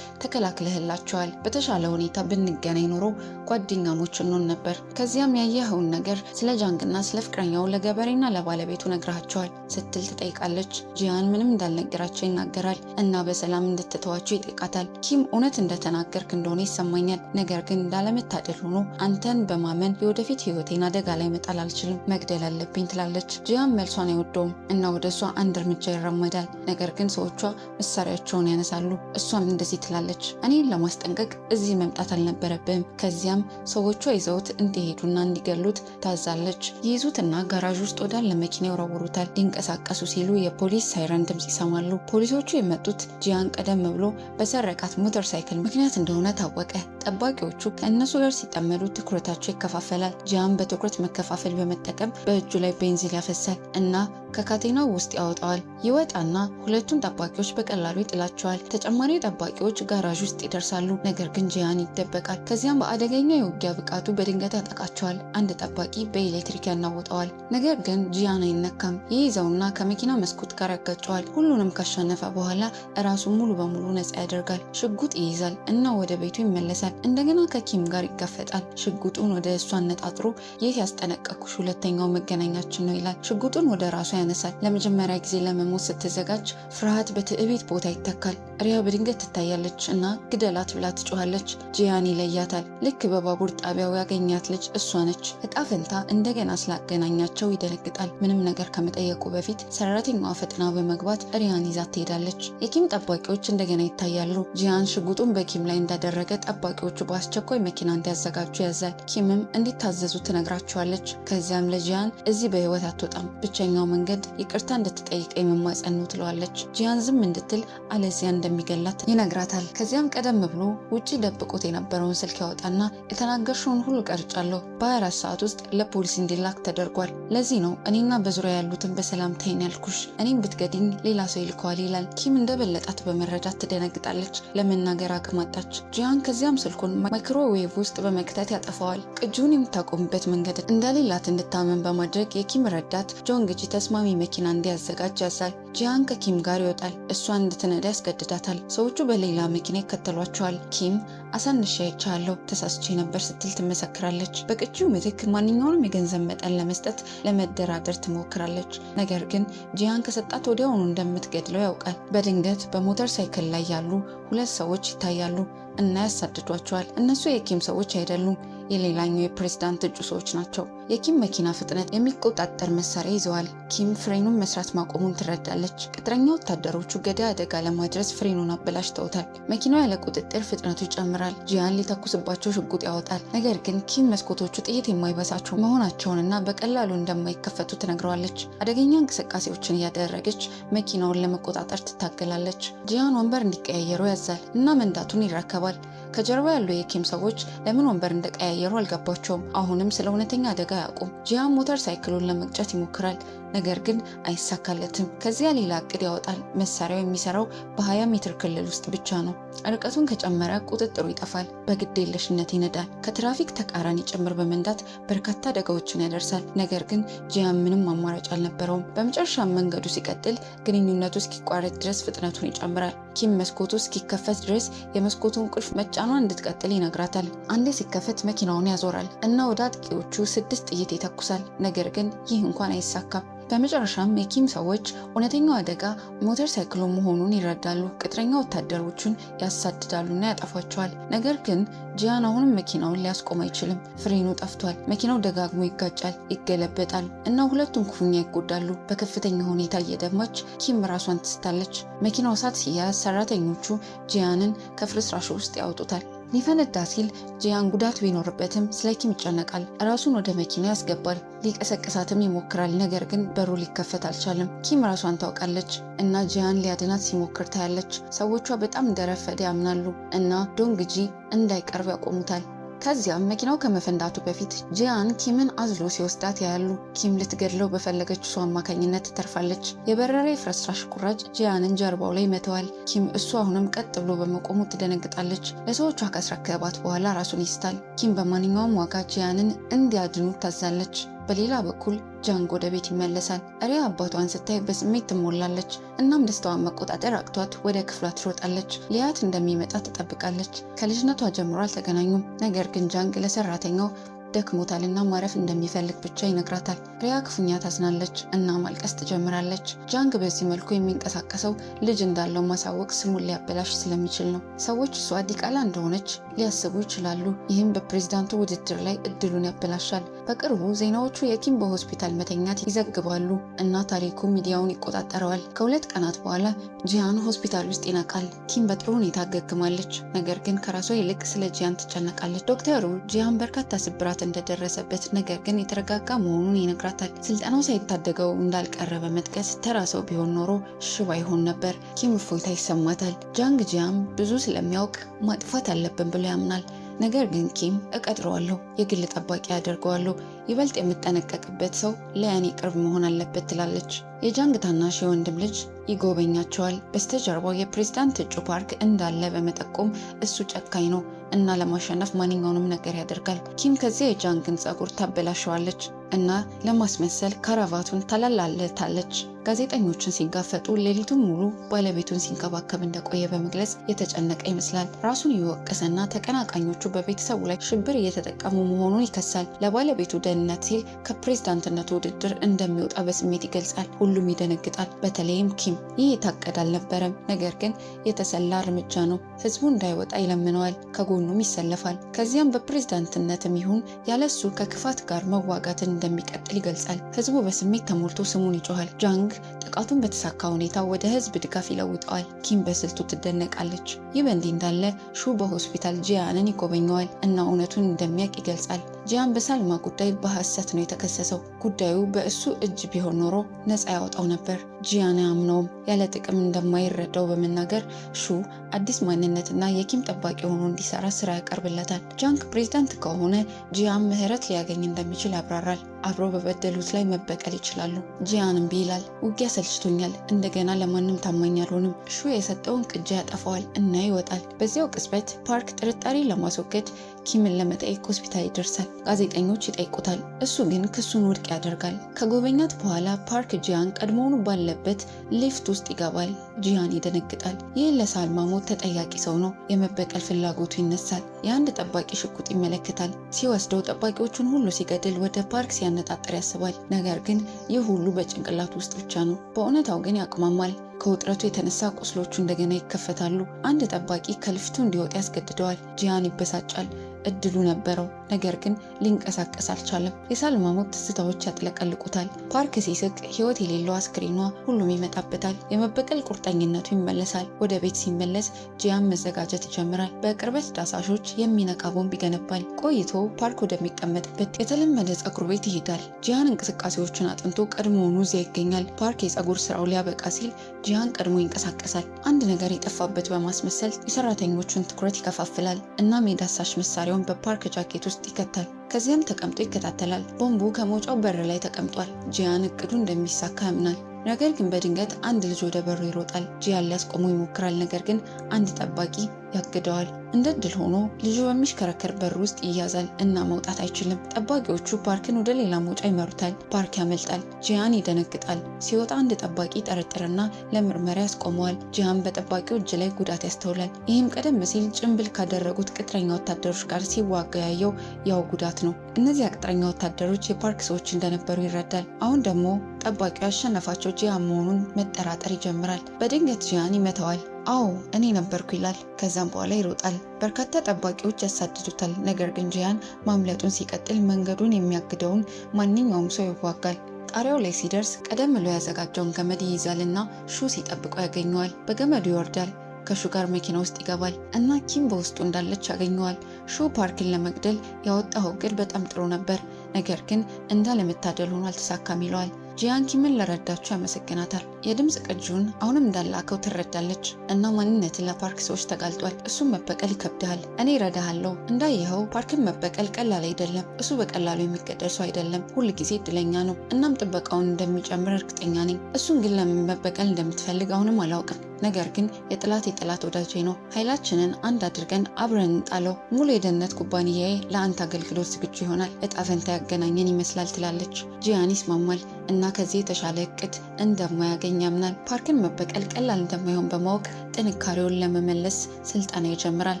ተከላክለህላቸዋል። በተሻለ ሁኔታ ብንገናኝ ኖሮ ጓደኛሞች እንሆን ነበር። ከዚያም ያየኸውን ነገር ስለ ጃንግና ስለ ፍቅረኛው ለገበሬና ለባለቤቱ ነግራቸዋል ስትል ትጠይቃለች። ጂያን ምንም እንዳልነገራቸው ይናገራል እና በሰላም እንድትተዋቸው ይጠይቃታል። ኪም እውነት እንደተናገርክ እንደሆነ ይሰማኛል፣ ነገር ግን እንዳለመታደል ሆኖ አንተን በማመን የወደፊት ህይወቴን አደጋ ላይ መጣል አልችልም፣ መግደል አለብኝ ትላለች። ጂያን መልሷን አይወደውም እና ወደ እሷ አንድ እርምጃ ይራመዳል። ነገር ግን ሰዎቿ መሳሪያቸውን ያነሳሉ። እሷም እንደዚህ ትላለች፣ እኔን ለማስጠንቀቅ እዚህ መምጣት አልነበረብህም። ከዚያም ሰዎቿ ይዘውት እንዲሄዱና እንዲገሉት ታዛለች። ይይዙትና ጋራዥ ውስጥ ወዳለ መኪና ይወረውሩታል። ሊንቀሳቀሱ ሲሉ የፖሊስ ሳይረን ድምፅ ይሰማሉ። ፖሊሶቹ የመጡት ጂያን ቀደም ብሎ በሰረቃት ሞተር ሳይክል ምክንያት እንደሆነ ታወቀ። ጠባቂዎቹ ከእነሱ ጋር ሲጠመዱ ትኩረታቸው ይከፋፈላል። ጂያን በትኩረት መከፋፈል በመጠቀም በእጁ ላይ ቤንዚን ያፈሳል እና ከካቴናው ውስጥ ያወጣዋል። ይወጣና ሁለቱን ጠባቂዎች በቀላሉ ይጥላቸዋል። ተጨማሪ ጠባቂዎች ጋራዥ ውስጥ ይደርሳሉ፣ ነገር ግን ጂያን ይደበቃል። ከዚያም በአደገኛ የውጊያ ብቃቱ በድንገት ያጠቃቸዋል። አንድ ጠባቂ በኤሌክትሪክ ያናውጠዋል፣ ነገር ግን ጂያን አይነካም። ይይዘውና ከመኪና መስኮት ጋር ያጋጨዋል። ሁሉንም ካሸነፈ በኋላ ራሱን ሙሉ በሙሉ ነፃ ያደርጋል። ሽጉጥ ይይዛል እና ወደ ቤቱ ይመለሳል። እንደገና ከኪም ጋር ይጋፈጣል። ሽጉጡን ወደ እሷ አነጣጥሮ ይህ ያስጠነቀኩሽ ሁለተኛው መገናኛችን ነው ይላል። ሽጉጡን ወደ ራሱ ያነሳል። ለመጀመሪያ ጊዜ ለመሞት ስትዘጋጅ ፍርሃት በትዕቢት ቦታ ይተካል። ሪያ በድንገት ትታያለች እና ግደላት ብላ ትጮኻለች። ጂያን ይለያታል። ልክ በባቡር ጣቢያው ያገኛት ልጅ እሷ ነች። እጣ ፈንታ እንደገና ስላገናኛቸው ይደነግጣል። ምንም ነገር ከመጠየቁ በፊት ሰራተኛዋ ፈጥና በመግባት ሪያን ይዛት ትሄዳለች። የኪም ጠባቂዎች እንደገና ይታያሉ። ጂያን ሽጉጡን በኪም ላይ እንዳደረገ ጠባቂዎቹ በአስቸኳይ መኪና እንዲያዘጋጁ ያዛል። ኪምም እንዲታዘዙ ትነግራቸዋለች። ከዚያም ለጂያን እዚህ በህይወት አትወጣም፣ ብቸኛው መንገድ መንገድ ይቅርታ እንድትጠይቀኝ መማጸን ነው ትለዋለች። ጂያን ዝም እንድትል አለዚያ እንደሚገላት ይነግራታል። ከዚያም ቀደም ብሎ ውጪ ደብቆት የነበረውን ስልክ ያወጣና የተናገርሽውን ሁሉ ቀርጫለሁ፣ በ24 ሰዓት ውስጥ ለፖሊስ እንዲላክ ተደርጓል። ለዚህ ነው እኔና በዙሪያ ያሉትን በሰላም ተይን ያልኩሽ፣ እኔም ብትገድኝ ሌላ ሰው ይልከዋል ይላል። ኪም እንደበለጣት በመረዳት ትደነግጣለች። ለመናገር አቅም አጣች። ጂያን ከዚያም ስልኩን ማይክሮዌቭ ውስጥ በመክተት ያጠፋዋል። ቅጂውን የምታቆምበት መንገድ እንደሌላት እንድታመን በማድረግ የኪም ረዳት ጆንግጂ ተስማሚ መኪና እንዲያዘጋጅ ያዛል። ጂያን ከኪም ጋር ይወጣል። እሷን እንድትነዳ ያስገድዳታል። ሰዎቹ በሌላ መኪና ይከተሏቸዋል። ኪም አሳንሻ አይቻለሁ፣ ተሳስቼ ነበር ስትል ትመሰክራለች። በቅጂው ምትክ ማንኛውንም የገንዘብ መጠን ለመስጠት ለመደራደር ትሞክራለች። ነገር ግን ጂያን ከሰጣት ወዲያውኑ እንደምትገድለው ያውቃል። በድንገት በሞተር ሳይክል ላይ ያሉ ሁለት ሰዎች ይታያሉ እና ያሳድዷቸዋል። እነሱ የኪም ሰዎች አይደሉም፣ የሌላኛው የፕሬዝዳንት እጩ ሰዎች ናቸው። የኪም መኪና ፍጥነት የሚቆጣጠር መሳሪያ ይዘዋል። ኪም ፍሬኑን መስራት ማቆሙን ትረዳለች። ቅጥረኛ ወታደሮቹ ገዳይ አደጋ ለማድረስ ፍሬኑን አበላሽተውታል። መኪናው ያለ ቁጥጥር ፍጥነቱ ይጨምራል። ጂያን ሊተኩስባቸው ሽጉጥ ያወጣል። ነገር ግን ኪም መስኮቶቹ ጥይት የማይበሳቸው መሆናቸውንና በቀላሉ እንደማይከፈቱ ትነግረዋለች። አደገኛ እንቅስቃሴዎችን እያደረገች መኪናውን ለመቆጣጠር ትታገላለች። ጂያን ወንበር እንዲቀያየሩ ያዛል እና መንዳቱን ይረከባል። ከጀርባ ያሉ የኪም ሰዎች ለምን ወንበር እንደቀያየሩ አልገባቸውም። አሁንም ስለ እውነተኛ አደጋ አያውቁም። ጂያን ሞተር ሳይክሉን ለመግጨት ይሞክራል፣ ነገር ግን አይሳካለትም። ከዚያ ሌላ እቅድ ያወጣል። መሳሪያው የሚሰራው በ20 ሜትር ክልል ውስጥ ብቻ ነው። ርቀቱን ከጨመረ ቁጥጥሩ ይጠፋል። በግዴለሽነት ይነዳል። ከትራፊክ ተቃራኒ ጭምር በመንዳት በርካታ አደጋዎችን ያደርሳል። ነገር ግን ጂያን ምንም አማራጭ አልነበረውም። በመጨረሻም መንገዱ ሲቀጥል ግንኙነቱ እስኪቋረጥ ድረስ ፍጥነቱን ይጨምራል። ኪም መስኮቱ እስኪከፈት ድረስ የመስኮቱን ቁልፍ መጫኗን እንድትቀጥል ይነግራታል። አንዴ ሲከፈት መኪናውን ያዞራል እና ወደ አጥቂዎቹ 6 ጥይት ይተኩሳል። ነገር ግን ይህ እንኳን አይሳካም። በመጨረሻም የኪም ሰዎች እውነተኛው አደጋ ሞተር ሳይክሉ መሆኑን ይረዳሉ። ቅጥረኛ ወታደሮቹን ያሳድዳሉና ያጠፏቸዋል። ነገር ግን ጂያን አሁንም መኪናውን ሊያስቆም አይችልም። ፍሬኑ ጠፍቷል። መኪናው ደጋግሞ ይጋጫል፣ ይገለበጣል እና ሁለቱም ክፉኛ ይጎዳሉ። በከፍተኛ ሁኔታ እየደማች ኪም ራሷን ትስታለች። መኪናው እሳት ሲያያዝ ሰራተኞቹ ጂያንን ከፍርስራሹ ውስጥ ያወጡታል። ሊፈነዳ ሲል ጂያን ጉዳት ቢኖርበትም ስለ ኪም ይጨነቃል። ራሱን ወደ መኪና ያስገባል። ሊቀሰቅሳትም ይሞክራል። ነገር ግን በሩ ሊከፈት አልቻለም። ኪም ራሷን ታውቃለች እና ጂያን ሊያድናት ሲሞክር ታያለች። ሰዎቿ በጣም እንደረፈደ ያምናሉ እና ዶንግጂ እንዳይቀርብ ያቆሙታል። ከዚያም መኪናው ከመፈንዳቱ በፊት ጂያን ኪምን አዝሎ ሲወስዳት ያያሉ። ኪም ልትገድለው በፈለገችው ሰው አማካኝነት ትተርፋለች። የበረረ የፍርስራሽ ቁራጭ ጂያንን ጀርባው ላይ መተዋል። ኪም እሱ አሁንም ቀጥ ብሎ በመቆሙ ትደነግጣለች። ለሰዎቿ ካስረከባት በኋላ ራሱን ይስታል። ኪም በማንኛውም ዋጋ ጂያንን እንዲያድኑ ታዛለች። በሌላ በኩል ጃንግ ወደ ቤት ይመለሳል። ሪያ አባቷን ስታይ በስሜት ትሞላለች። እናም ደስታዋን መቆጣጠር አቅቷት ወደ ክፍሏ ትሮጣለች። ሊያት እንደሚመጣ ትጠብቃለች። ከልጅነቷ ጀምሮ አልተገናኙም። ነገር ግን ጃንግ ለሰራተኛው ደክሞታልና ማረፍ እንደሚፈልግ ብቻ ይነግራታል። ሪያ ክፉኛ ታዝናለች እና ማልቀስ ትጀምራለች። ጃንግ በዚህ መልኩ የሚንቀሳቀሰው ልጅ እንዳለው ማሳወቅ ስሙን ሊያበላሽ ስለሚችል ነው። ሰዎች እሷ ዲቃላ እንደሆነች ሊያስቡ ይችላሉ። ይህም በፕሬዝዳንቱ ውድድር ላይ እድሉን ያበላሻል። በቅርቡ ዜናዎቹ የኪም በሆስፒታል መተኛት ይዘግባሉ እና ታሪኩ ሚዲያውን ይቆጣጠረዋል። ከ2 ቀናት በኋላ ጂያን ሆስፒታል ውስጥ ይነቃል። ኪም በጥሩ ሁኔታ አገግማለች፣ ነገር ግን ከራሷ ይልቅ ስለ ጂያን ትጨነቃለች። ዶክተሩ ጂያን በርካታ ስብራት እንደደረሰበት ነገር ግን የተረጋጋ መሆኑን ይነግራታል። ስልጠናው ሳይታደገው እንዳልቀረ በመጥቀስ ተራ ሰው ቢሆን ኖሮ ሽባ ይሆን ነበር። ኪም እፎይታ ይሰማታል። ጃንግ ጂያን ብዙ ስለሚያውቅ ማጥፋት አለብን ብሎ ያምናል። ነገር ግን ኪም እቀጥረዋለሁ፣ የግል ጠባቂ አደርገዋለሁ፣ ይበልጥ የምጠነቀቅበት ሰው ለያኔ ቅርብ መሆን አለበት ትላለች። የጃንግ ታናሽ የወንድም ልጅ ይጎበኛቸዋል። በስተጀርባው የፕሬዝዳንት እጩ ፓርክ እንዳለ በመጠቆም እሱ ጨካኝ ነው እና ለማሸነፍ ማንኛውንም ነገር ያደርጋል። ኪም ከዚያ የጃንግን ጸጉር ታበላሸዋለች እና ለማስመሰል ካራቫቱን ታላላለታለች። ጋዜጠኞችን ሲጋፈጡ ሌሊቱን ሙሉ ባለቤቱን ሲንከባከብ እንደቆየ በመግለጽ የተጨነቀ ይመስላል። ራሱን እየወቀሰና ተቀናቃኞቹ በቤተሰቡ ላይ ሽብር እየተጠቀሙ መሆኑን ይከሳል። ለባለቤቱ ደህንነት ሲል ከፕሬዝዳንትነቱ ውድድር እንደሚወጣ በስሜት ይገልጻል። ሁሉም ይደነግጣል፣ በተለይም ኪም። ይህ የታቀደ አልነበረም፣ ነገር ግን የተሰላ እርምጃ ነው። ህዝቡ እንዳይወጣ ይለምነዋል፣ ከጎኑም ይሰለፋል። ከዚያም በፕሬዝዳንትነትም ይሁን ያለሱ ከክፋት ጋር መዋጋትን እንደሚቀጥል ይገልጻል። ህዝቡ በስሜት ተሞልቶ ስሙን ይጮሃል። ጃንግ ጥቃቱን በተሳካ ሁኔታ ወደ ህዝብ ድጋፍ ይለውጠዋል። ኪም በስልቱ ትደነቃለች። ይህ በእንዲህ እንዳለ ሹ በሆስፒታል ጂያንን ይጎበኘዋል እና እውነቱን እንደሚያውቅ ይገልጻል። ጂያን በሳልማ ጉዳይ በሐሰት ነው የተከሰሰው። ጉዳዩ በእሱ እጅ ቢሆን ኖሮ ነፃ ያወጣው ነበር። ጂያን አያምነውም። ያለ ጥቅም እንደማይረዳው በመናገር ሹ አዲስ ማንነትና የኪም ጠባቂ ሆኖ እንዲሰራ ስራ ያቀርብለታል። ጃንግ ፕሬዝዳንት ከሆነ ጂያን ምህረት ሊያገኝ እንደሚችል ያብራራል። አብሮ በበደሉት ላይ መበቀል ይችላሉ። ጂያን እምቢ ይላል። ውጊያ ሰልችቶኛል፣ እንደገና ለማንም ታማኝ አልሆንም። ሹ የሰጠውን ቅጃ ያጠፋዋል እና ይወጣል። በዚያው ቅጽበት ፓርክ ጥርጣሬ ለማስወገድ ኪምን ለመጠየቅ ሆስፒታል ይደርሳል። ጋዜጠኞች ይጠይቁታል፣ እሱ ግን ክሱን ውድቅ ያደርጋል። ከጎበኛት በኋላ ፓርክ ጂያን ቀድሞውኑ ባለበት ሊፍት ውስጥ ይገባል። ጂያን ይደነግጣል። ይህ ለሳልማ ሞት ተጠያቂ ሰው ነው። የመበቀል ፍላጎቱ ይነሳል። የአንድ ጠባቂ ሽጉጥ ይመለከታል። ሲወስደው ጠባቂዎቹን ሁሉ ሲገድል ወደ ፓርክ ሲያነጣጠር ያስባል። ነገር ግን ይህ ሁሉ በጭንቅላቱ ውስጥ ብቻ ነው። በእውነታው ግን ያቅማማል። ከውጥረቱ የተነሳ ቁስሎቹ እንደገና ይከፈታሉ። አንድ ጠባቂ ከልፍቱ እንዲወጣ ያስገድደዋል። ጂያን ይበሳጫል። እድሉ ነበረው፣ ነገር ግን ሊንቀሳቀስ አልቻለም። የሳልማ ሞት ትዝታዎች ያጥለቀልቁታል። ፓርክ ሲስቅ ህይወት የሌለው አስክሬኗ ሁሉም ይመጣበታል። የመበቀል ቁርጠኝነቱ ይመለሳል። ወደ ቤት ሲመለስ ጂያን መዘጋጀት ይጀምራል። በቅርበት ዳሳሾች የሚነቃ ቦምብ ይገነባል። ቆይቶ ፓርክ ወደሚቀመጥበት የተለመደ ጸጉር ቤት ይሄዳል። ጂያን እንቅስቃሴዎችን አጥንቶ ቀድሞውኑ እዚያ ይገኛል። ፓርክ የጸጉር ስራው ሊያበቃ ሲል ጂያን ቀድሞ ይንቀሳቀሳል። አንድ ነገር የጠፋበት በማስመሰል የሰራተኞቹን ትኩረት ይከፋፍላል። እናም የዳሳሽ መሳሪያውን በፓርክ ጃኬት ውስጥ ይከታል። ከዚያም ተቀምጦ ይከታተላል። ቦምቡ ከመውጫው በር ላይ ተቀምጧል። ጂያን እቅዱ እንደሚሳካ ያምናል። ነገር ግን በድንገት አንድ ልጅ ወደ በሩ ይሮጣል። ጂያን ሊያስቆመው ይሞክራል፣ ነገር ግን አንድ ጠባቂ ያግደዋል። እንደ እድል ሆኖ ልጁ በሚሽከረከር በር ውስጥ ይያዛል እና መውጣት አይችልም። ጠባቂዎቹ ፓርክን ወደ ሌላ መውጫ ይመሩታል። ፓርክ ያመልጣል። ጂያን ይደነግጣል። ሲወጣ አንድ ጠባቂ ጠረጥርና ለምርመራ ያስቆመዋል። ጂያን በጠባቂው እጅ ላይ ጉዳት ያስተውላል። ይህም ቀደም ሲል ጭንብል ካደረጉት ቅጥረኛ ወታደሮች ጋር ሲዋጋ ያየው ያው ጉዳት ነው። እነዚያ ቅጥረኛ ወታደሮች የፓርክ ሰዎች እንደነበሩ ይረዳል። አሁን ደግሞ ጠባቂው ያሸነፋቸው ጂያን መሆኑን መጠራጠር ይጀምራል። በድንገት ጂያን ይመታዋል። አዎ እኔ ነበርኩ ይላል። ከዛም በኋላ ይሮጣል። በርካታ ጠባቂዎች ያሳድዱታል። ነገር ግን ጂያን ማምለጡን ሲቀጥል መንገዱን የሚያግደውን ማንኛውም ሰው ይዋጋል። ጣሪያው ላይ ሲደርስ ቀደም ብሎ ያዘጋጀውን ገመድ ይይዛል እና ሹ ሲጠብቀው ያገኘዋል። በገመዱ ይወርዳል። ከሹ ጋር መኪና ውስጥ ይገባል እና ኪም በውስጡ እንዳለች ያገኘዋል። ሹ ፓርክን ለመግደል ያወጣው እቅድ በጣም ጥሩ ነበር፣ ነገር ግን እንዳለመታደል ሆኖ አልተሳካም ይለዋል። ጂያን ኪምን ለረዳችሁ ያመሰግናታል። የድምፅ ቅጂውን አሁንም እንዳላከው ትረዳለች እና ማንነትን ለፓርክ ሰዎች ተጋልጧል። እሱም መበቀል ይከብድሃል፣ እኔ እረዳሃለሁ። እንዳየኸው ፓርክን መበቀል ቀላል አይደለም። እሱ በቀላሉ የሚገደል ሰው አይደለም፣ ሁል ጊዜ እድለኛ ነው። እናም ጥበቃውን እንደሚጨምር እርግጠኛ ነኝ። እሱን ግን ለምን መበቀል እንደምትፈልግ አሁንም አላውቅም። ነገር ግን የጠላት ወዳጄ ነው። ኃይላችንን አንድ አድርገን አብረን እንጣለው። ሙሉ የደህንነት ኩባንያዬ ለአንተ አገልግሎት ዝግጁ ይሆናል። እጣ ፈንታ ያገናኘን ይመስላል ትላለች። ጂያን ይስማማል እና ከዚህ የተሻለ እቅድ እንደማያገኝ ያምናል። ፓርክን መበቀል ቀላል እንደማይሆን በማወቅ ጥንካሬውን ለመመለስ ስልጠና ይጀምራል።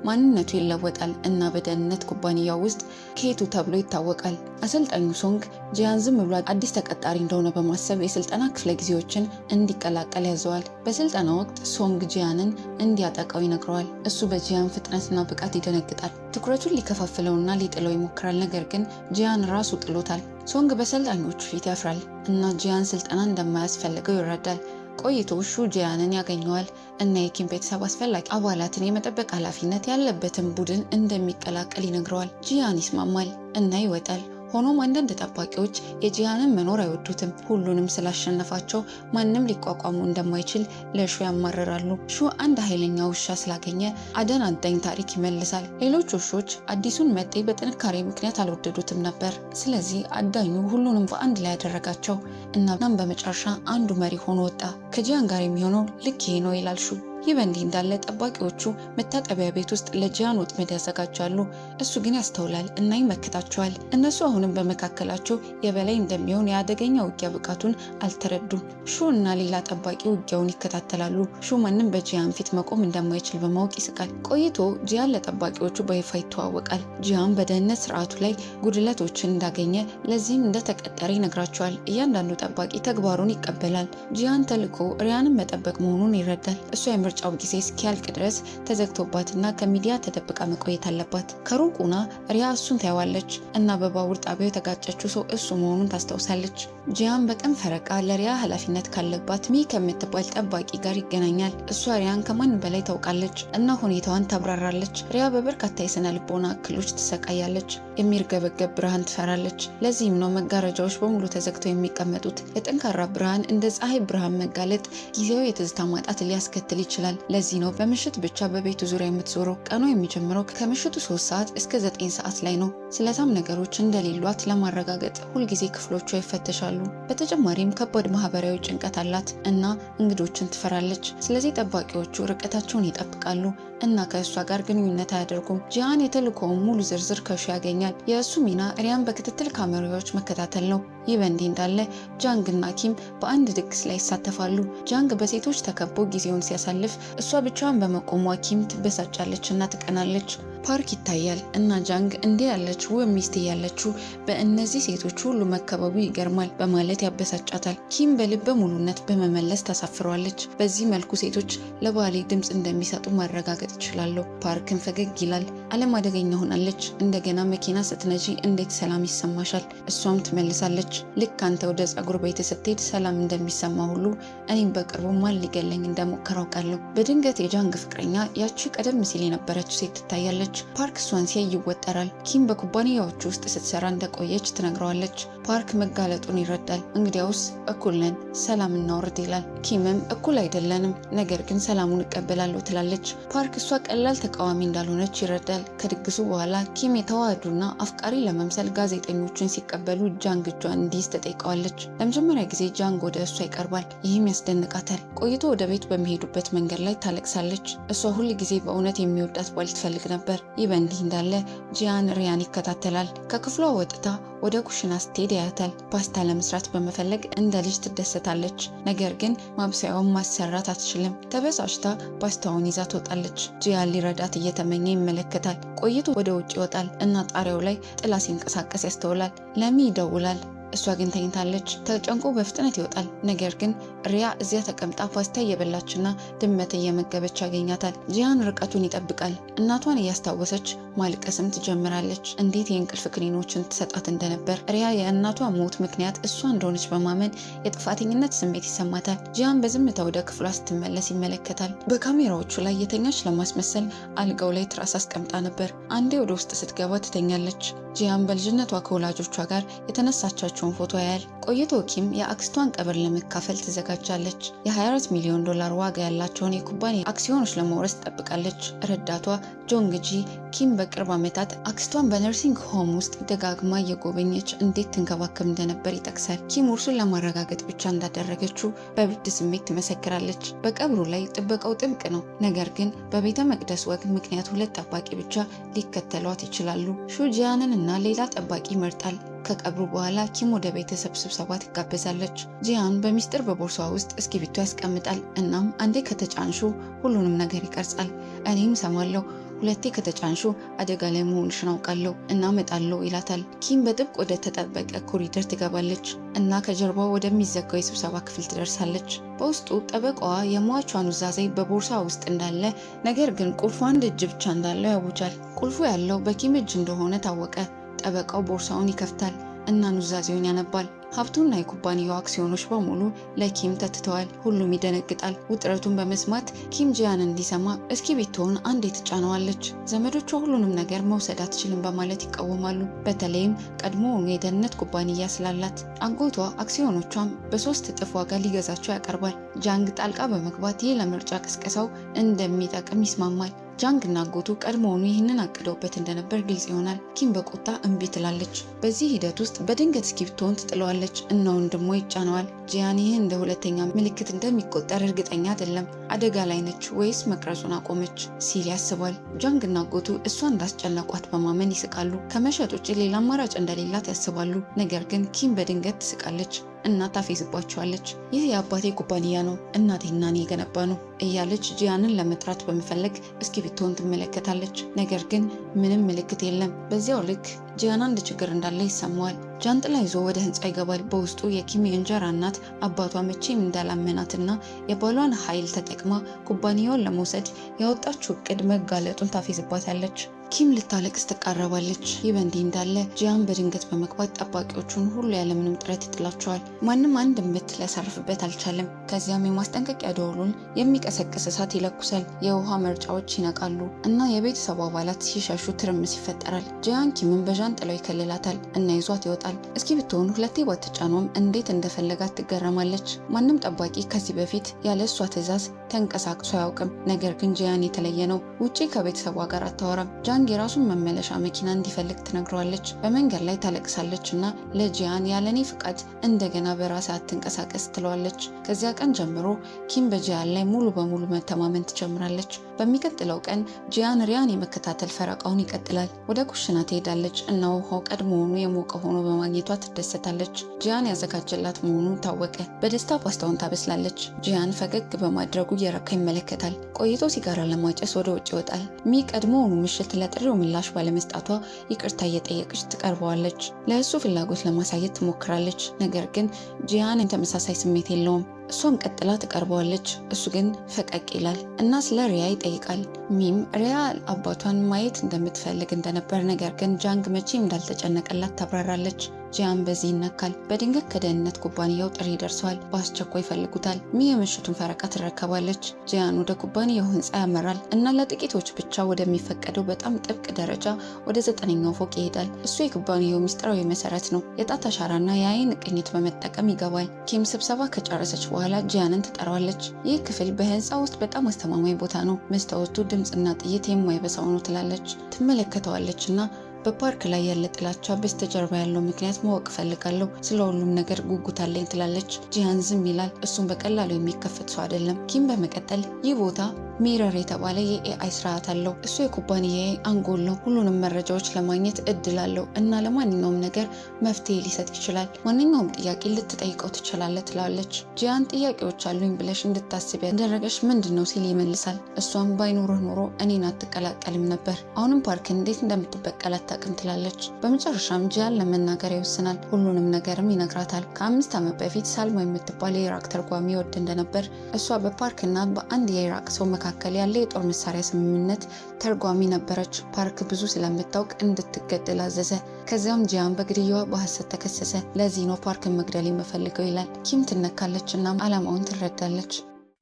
ማንነቱ ይለወጣል እና በደህንነት ኩባንያው ውስጥ ኬቱ ተብሎ ይታወቃል። አሰልጣኙ ሶንግ ጂያን ዝም ብሎ አዲስ ተቀጣሪ እንደሆነ በማሰብ የስልጠና ክፍለ ጊዜዎችን እንዲቀላቀል ያዘዋል። በስልጠና ወቅት ሶንግ ጂያንን እንዲያጠቃው ይነግረዋል። እሱ በጂያን ፍጥነትና ብቃት ይደነግጣል። ትኩረቱን ሊከፋፍለውና ሊጥለው ይሞክራል፣ ነገር ግን ጂያን ራሱ ጥሎታል። ሶንግ በሰልጣኞቹ ፊት ያፍራል እና ጂያን ስልጠና እንደማያስፈልገው ይረዳል። ቆይቶ ሹ ጂያንን ያገኘዋል እና የኪም ቤተሰብ አስፈላጊ አባላትን የመጠበቅ ኃላፊነት ያለበትን ቡድን እንደሚቀላቀል ይነግረዋል። ጂያን ይስማማል እና ይወጣል። ሆኖም አንዳንድ ጠባቂዎች የጂያንን መኖር አይወዱትም። ሁሉንም ስላሸነፋቸው ማንም ሊቋቋሙ እንደማይችል ለሹ ያማርራሉ። ሹ አንድ ኃይለኛ ውሻ ስላገኘ አደን አዳኝ ታሪክ ይመልሳል። ሌሎች ውሾች አዲሱን መጤ በጥንካሬ ምክንያት አልወደዱትም ነበር። ስለዚህ አዳኙ ሁሉንም በአንድ ላይ ያደረጋቸው። እናም በመጨረሻ አንዱ መሪ ሆኖ ወጣ። ከጂያን ጋር የሚሆነው ልክ ይሄ ነው ይላል ሹ። ይህ በእንዲህ እንዳለ ጠባቂዎቹ መታጠቢያ ቤት ውስጥ ለጂያን ወጥመድ ያዘጋጃሉ። እሱ ግን ያስተውላል እና ይመክታቸዋል። እነሱ አሁንም በመካከላቸው የበላይ እንደሚሆን የአደገኛ ውጊያ ብቃቱን አልተረዱም። ሹ እና ሌላ ጠባቂ ውጊያውን ይከታተላሉ። ሹ ማንም በጂያን ፊት መቆም እንደማይችል በማወቅ ይስቃል። ቆይቶ ጂያን ለጠባቂዎቹ በይፋ ይተዋወቃል። ጂያን በደህንነት ስርዓቱ ላይ ጉድለቶችን እንዳገኘ፣ ለዚህም እንደተቀጠረ ይነግራቸዋል። እያንዳንዱ ጠባቂ ተግባሩን ይቀበላል። ጂያን ተልዕኮ ሪያንን መጠበቅ መሆኑን ይረዳል። እሱ የምርጫው ጊዜ እስኪያልቅ ድረስ ተዘግቶባትና ከሚዲያ ተደብቃ መቆየት አለባት። ከሩቁና ሪያ እሱን ታየዋለች እና በባቡር ጣቢያው የተጋጨችው ሰው እሱ መሆኑን ታስታውሳለች። ጂያን በቀን ፈረቃ ለሪያ ኃላፊነት ካለባት ሚ ከምትባል ጠባቂ ጋር ይገናኛል። እሷ ሪያን ከማን በላይ ታውቃለች እና ሁኔታዋን ታብራራለች። ሪያ በበርካታ የስነ ልቦና እክሎች ትሰቃያለች። የሚርገበገብ ብርሃን ትፈራለች። ለዚህም ነው መጋረጃዎች በሙሉ ተዘግተው የሚቀመጡት። የጠንካራ ብርሃን እንደ ፀሐይ ብርሃን መጋለጥ ጊዜያዊ የትዝታ ማጣት ሊያስከትል ይችላል። ለዚህ ነው በምሽት ብቻ በቤቱ ዙሪያ የምትዞረው። ቀኑ የሚጀምረው ከምሽቱ 3 ሰዓት እስከ 9 ሰዓት ላይ ነው። ስለታም ነገሮች እንደሌሏት ለማረጋገጥ ሁልጊዜ ክፍሎቿ ይፈተሻሉ። በተጨማሪም ከባድ ማህበራዊ ጭንቀት አላት እና እንግዶችን ትፈራለች። ስለዚህ ጠባቂዎቹ ርቀታቸውን ይጠብቃሉ እና ከእሷ ጋር ግንኙነት አያደርጉም። ጂያን የተልእኮውን ሙሉ ዝርዝር ከሹ ያገኛል። የእሱ ሚና ሪያን በክትትል ካሜራዎች መከታተል ነው። ይህ በእንዲህ እንዳለ ጃንግ እና ኪም በአንድ ድግስ ላይ ይሳተፋሉ። ጃንግ በሴቶች ተከቦ ጊዜውን ሲያሳልፍ፣ እሷ ብቻዋን በመቆሟ ኪም ትበሳጫለች እና ትቀናለች። ፓርክ ይታያል እና ጃንግ እንዲህ ያለች ውብ ሚስት ያለችው በእነዚህ ሴቶች ሁሉ መከበቡ ይገርማል በማለት ያበሳጫታል። ኪም በልበ ሙሉነት በመመለስ ታሳፍሯለች። በዚህ መልኩ ሴቶች ለባሌ ድምፅ እንደሚሰጡ ማረጋገጥ ይችላሉ። ፓርክን ፈገግ ይላል። ዓለም አደገኛ ሆናለች። እንደገና መኪና ስትነጂ እንዴት ሰላም ይሰማሻል? እሷም ትመልሳለች፣ ልክ አንተ ወደ ፀጉር ቤት ስትሄድ ሰላም እንደሚሰማ ሁሉ እኔም በቅርቡ ማን ሊገለኝ እንደሞከረ አውቃለሁ። በድንገት የጃንግ ፍቅረኛ ያቺ ቀደም ሲል የነበረችው ሴት ትታያለች። ፓርክ እሷን ሲያይ ይወጠራል። ኪም በኩባንያዎቹ ውስጥ ስትሰራ እንደቆየች ትነግረዋለች። ፓርክ መጋለጡን ይረዳል። እንግዲያውስ እኩል ነን፣ ሰላም እናውርድ ይላል። ኪምም እኩል አይደለንም፣ ነገር ግን ሰላሙን እቀበላለሁ ትላለች። ፓርክ እሷ ቀላል ተቃዋሚ እንዳልሆነች ይረዳል። ከድግሱ በኋላ ኪም የተዋሃዱና አፍቃሪ ለመምሰል ጋዜጠኞችን ሲቀበሉ ጃንግ እጇን እንዲይዝ ተጠይቀዋለች። ለመጀመሪያ ጊዜ ጃንግ ወደ እሷ ይቀርባል። ይህም ያስደንቃታል። ቆይቶ ወደ ቤት በሚሄዱበት መንገድ ላይ ታለቅሳለች። እሷ ሁል ጊዜ በእውነት የሚወዳት ባል ትፈልግ ነበር። ይህ በእንዲህ እንዳለ ጂያን ሪያን ይከታተላል። ከክፍሏ ወጥታ ወደ ኩሽና ስትሄድ ያያታል። ፓስታ ለመስራት በመፈለግ እንደ ልጅ ትደሰታለች። ነገር ግን ማብሰያውን ማሰራት አትችልም። ተበሳጭታ ፓስታውን ይዛ ትወጣለች። ጂያን ሊረዳት እየተመኘ ይመለከታል። ቆይቶ ወደ ውጭ ይወጣል እና ጣሪያው ላይ ጥላ ሲንቀሳቀስ ያስተውላል። ለሚ ይደውላል። እሷ ግን ተኝታለች። ተጨንቆ በፍጥነት ይወጣል። ነገር ግን ሪያ እዚያ ተቀምጣ ፓስታ እየበላችና ድመት እየመገበች ያገኛታል። ጂያን ርቀቱን ይጠብቃል። እናቷን እያስታወሰች ማልቀስም ትጀምራለች። እንዴት የእንቅልፍ ክኒኖችን ትሰጣት እንደነበር። ሪያ የእናቷ ሞት ምክንያት እሷ እንደሆነች በማመን የጥፋተኝነት ስሜት ይሰማታል። ጂያን በዝምታ ወደ ክፍሏ ስትመለስ ይመለከታል። በካሜራዎቹ ላይ የተኛች ለማስመሰል አልጋው ላይ ትራስ አስቀምጣ ነበር። አንዴ ወደ ውስጥ ስትገባ ትተኛለች። ጂያን በልጅነቷ ከወላጆቿ ጋር የተነሳቻቸውን ፎቶ ያያል። ቆይቶ ኪም የአክስቷን ቀብር ለመካፈል ትዘጋጃለች። የ24 ሚሊዮን ዶላር ዋጋ ያላቸውን የኩባንያ አክሲዮኖች ለመውረስ ትጠብቃለች። ረዳቷ ጆንግ ጂ ኪም በቅርብ ዓመታት አክስቷን በነርሲንግ ሆም ውስጥ ደጋግማ እየጎበኘች እንዴት ትንከባከብ እንደነበር ይጠቅሳል። ኪም ውርሱን ለማረጋገጥ ብቻ እንዳደረገችው በብድ ስሜት ትመሰክራለች። በቀብሩ ላይ ጥበቃው ጥብቅ ነው። ነገር ግን በቤተ መቅደስ ወግ ምክንያት 2 ጠባቂ ብቻ ሊከተሏት ይችላሉ። ሹ ጂያንን እና ሌላ ጠባቂ ይመርጣል። ከቀብሩ በኋላ ኪም ወደ ቤተሰብ ስብሰባ ትጋበዛለች። ጂያን በሚስጥር በቦርሳዋ ውስጥ እስክሪብቶ ያስቀምጣል። እናም አንዴ ከተጫንሹ ሁሉንም ነገር ይቀርጻል። እኔም ሰማለሁ፣ ሁለቴ ከተጫንሹ አደጋ ላይ መሆንሽን አውቃለሁ እና እመጣለሁ ይላታል። ኪም በጥብቅ ወደ ተጠበቀ ኮሪደር ትገባለች እና ከጀርባው ወደሚዘጋው የስብሰባ ክፍል ትደርሳለች። በውስጡ ጠበቃዋ የሟቿን ኑዛዜ በቦርሳ ውስጥ እንዳለ፣ ነገር ግን ቁልፉ አንድ እጅ ብቻ እንዳለው ያውጃል። ቁልፉ ያለው በኪም እጅ እንደሆነ ታወቀ። ጠበቃው ቦርሳውን ይከፍታል እና ኑዛዜውን ያነባል። ሀብቱና የኩባንያው አክሲዮኖች በሙሉ ለኪም ተትተዋል። ሁሉም ይደነግጣል። ውጥረቱን በመስማት ኪም ጂያን እንዲሰማ እስክሪብቶውን አንዴ ትጫነዋለች። ዘመዶቿ ሁሉንም ነገር መውሰድ አትችልም በማለት ይቃወማሉ። በተለይም ቀድሞውኑ የደህንነት ኩባንያ ስላላት። አጎቷ አክሲዮኖቿን በ3 እጥፍ ዋጋ ሊገዛቸው ያቀርባል። ጃንግ ጣልቃ በመግባት ይህ ለምርጫ ቅስቀሳው እንደሚጠቅም ይስማማል። ጃንግ እና አጎቱ ቀድሞውኑ ይህንን አቅደውበት እንደነበር ግልጽ ይሆናል። ኪም በቁጣ እምቢ ትላለች። በዚህ ሂደት ውስጥ በድንገት እስክሪብቶውን ትጥለዋለች እና ወንድሟ ይጫነዋል። ጂያን ይህ እንደ ሁለተኛ ምልክት እንደሚቆጠር እርግጠኛ አይደለም። አደጋ ላይ ነች ወይስ መቅረጹን አቆመች ሲል ያስባል። ጃንግ እና አጎቱ እሷ እንዳስጨነቋት በማመን ይስቃሉ። ከመሸጥ ውጭ ሌላ አማራጭ እንደሌላት ያስባሉ። ነገር ግን ኪም በድንገት ትስቃለች እና ታፌዝባቸዋለች። ይህ የአባቴ ኩባንያ ነው፣ እናቴና እኔ የገነባ ነው እያለች ጂያንን ለመጥራት በመፈለግ እስክሪብቶውን ትመለከታለች። ነገር ግን ምንም ምልክት የለም። በዚያው ልክ ጂያን አንድ ችግር እንዳለ ይሰማዋል። ጃንጥላ ይዞ ወደ ህንጻ ይገባል። በውስጡ የኪም የእንጀራ እናት አባቷ መቼም እንዳላመናትና የባሏን ኃይል ተጠቅማ ኩባንያውን ለመውሰድ ያወጣችው እቅድ መጋለጡን ታፌዝባታለች። ኪም ልታለቅስ ትቃረባለች። ይህ በእንዲህ እንዳለ ጂያን በድንገት በመግባት ጠባቂዎቹን ሁሉ ያለምንም ጥረት ይጥላቸዋል። ማንም አንድ ምት ሊያሳርፍበት አልቻለም። ከዚያም የማስጠንቀቂያ ደወሉን የሚቀሰቅስ እሳት ይለኩሳል። የውሃ መርጫዎች ይነቃሉ እና የቤተሰቡ አባላት ሲሸሹ ትርምስ ይፈጠራል። ጂያን ኪምን በዣንጥላው ይከልላታል እና ይዟት ይወጣል። እስኪ ብትሆን ሁለቴ ባትጫኗም እንዴት እንደፈለጋት ትገረማለች። ማንም ጠባቂ ከዚህ በፊት ያለ እሷ ትዕዛዝ ተንቀሳቅሶ አያውቅም። ነገር ግን ጂያን የተለየ ነው። ውጪ ከቤተሰቧ ጋር አታወራም። የራሱን መመለሻ መኪና እንዲፈልግ ትነግረዋለች። በመንገድ ላይ ታለቅሳለች እና ለጂያን ያለኔ ፍቃድ እንደገና በራስ አትንቀሳቀስ ትለዋለች። ከዚያ ቀን ጀምሮ ኪም በጂያን ላይ ሙሉ በሙሉ መተማመን ትጀምራለች። በሚቀጥለው ቀን ጂያን ሪያን የመከታተል ፈረቃውን ይቀጥላል። ወደ ኩሽና ትሄዳለች እና ውሃው ቀድሞውኑ የሞቀ ሆኖ በማግኘቷ ትደሰታለች። ጂያን ያዘጋጀላት መሆኑ ታወቀ። በደስታ ፓስታውን ታበስላለች። ጂያን ፈገግ በማድረጉ እየረካ ይመለከታል። ቆይቶ ሲጋራ ለማጨስ ወደ ውጭ ይወጣል። ሚ ቀድሞውኑ ምሽት ለጥሪው ምላሽ ባለመስጣቷ ይቅርታ እየጠየቀች ትቀርበዋለች። ለእሱ ፍላጎት ለማሳየት ትሞክራለች። ነገር ግን ጂያን ተመሳሳይ ስሜት የለውም። እሷም ቀጥላ ትቀርበዋለች። እሱ ግን ፈቀቅ ይላል እና ስለ ሪያ ይጠይቃል። ሚም ሪያ አባቷን ማየት እንደምትፈልግ እንደነበር፣ ነገር ግን ጃንግ መቼም እንዳልተጨነቀላት ታብራራለች። ጂያን በዚህ ይነካል። በድንገት ከደህንነት ኩባንያው ጥሪ ደርሷል። በአስቸኳይ ይፈልጉታል። ሚ የምሽቱን ፈረቃ ትረከባለች። ጂያን ወደ ኩባንያው ህንፃ ያመራል እና ለጥቂቶች ብቻ ወደሚፈቀደው በጣም ጥብቅ ደረጃ ወደ 9ኛው ፎቅ ይሄዳል። እሱ የኩባንያው ሚስጥራዊ መሰረት ነው። የጣት አሻራና የአይን ቅኝት በመጠቀም ይገባል። ኪም ስብሰባ ከጨረሰች በኋላ ጂያንን ትጠራዋለች። ይህ ክፍል በህንፃ ውስጥ በጣም አስተማማኝ ቦታ ነው። መስታወቱ ድምፅና ጥይት የማይበሳው ነው ትላለች። ትመለከተዋለች እና በፓርክ ላይ ያለ ጥላቻ በስተጀርባ ያለው ምክንያት ማወቅ ፈልጋለሁ። ስለ ሁሉም ነገር ጉጉት አለኝ ትላለች። ጂያን ዝም ይላል። እሱም በቀላሉ የሚከፈት ሰው አይደለም። ኪም በመቀጠል ይህ ቦታ ሚረር የተባለ የኤአይ ስርዓት አለው። እሱ የኩባንያዬ አንጎል ነው። ሁሉንም መረጃዎች ለማግኘት እድል አለው እና ለማንኛውም ነገር መፍትሄ ሊሰጥ ይችላል። ማንኛውም ጥያቄ ልትጠይቀው ትችላለህ ትላለች። ጂያን ጥያቄዎች አሉኝ ብለሽ እንድታስብ ያደረገሽ ምንድን ነው ሲል ይመልሳል። እሷም ባይኖርህ ኖሮ እኔን አትቀላቀልም ነበር። አሁንም ፓርክን እንዴት እንደምትበቀል አታውቅም ትላለች። በመጨረሻም ጂያን ለመናገር ይወስናል። ሁሉንም ነገርም ይነግራታል። ከ5 ዓመት በፊት ሳልማ የምትባል የኢራቅ ተርጓሚ ወድ እንደነበር፣ እሷ በፓርክና በአንድ የኢራቅ ሰው መካከል ያለ የጦር መሳሪያ ስምምነት ተርጓሚ ነበረች። ፓርክ ብዙ ስለምታውቅ እንድትገደል አዘዘ። ከዚያም ጂያን በግድያዋ በሐሰት ተከሰሰ። ለዚህ ነው ፓርክን መግደል የምፈልገው ይላል። ኪም ትነካለች እና ዓላማውን ትረዳለች።